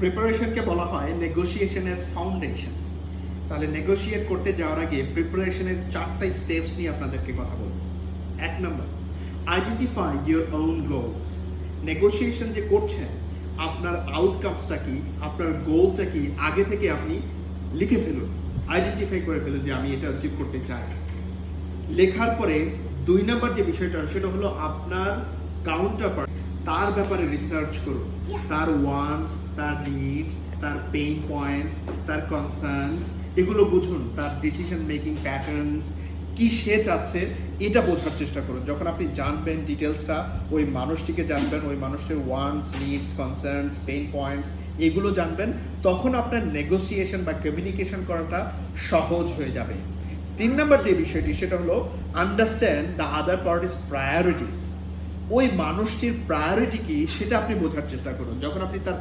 প্রিপারেশনকে বলা হয় নেগোসিয়েশনের ফাউন্ডেশন। তাহলে নেগোসিয়েট করতে যাওয়ার আগে প্রিপারেশনের 4টা স্টেপস নিয়ে আপনাদেরকে কথা বলবো। 1 number, identify your own goals. Negotiation যে করছেন, আপনার আউটকামসটা কি, আপনার গোলটা কি, আগে থেকে আপনি লিখে ফেলুন, আইডেন্টিফাই করে ফেলুন যে আমি এটা অ্যাচিভ করতে চাই। লেখার পরে 2 নাম্বার যে বিষয়টা সেটা হলো আপনার কাউন্টারপার্ট, তার ব্যাপারে রিসার্চ করুন, তার ওয়ান্টস, তার নিডস, তার পেইন পয়েন্টস, তার কনসার্নস, এগুলো বুঝুন, তার ডিসিশন মেকিং প্যাটার্নস কি সে চাচ্ছে এটা বোঝার চেষ্টা করুন। যখন আপনি জানবেন ডিটেলসটা, ওই মানুষটিকে জানবেন, ওই মানুষটির wants, needs, concerns, pain points এগুলো জানবেন, তখন আপনার নেগোসিয়েশন বা কমিউনিকেশন করাটা সহজ হয়ে যাবে। 3 নাম্বার যে বিষয়টি সেটা হলো understand the other parties priorities. ওই মানুষটির প্রায়োরিটি কি সেটা আপনি বোঝার চেষ্টা করুন। যখন আপনি তার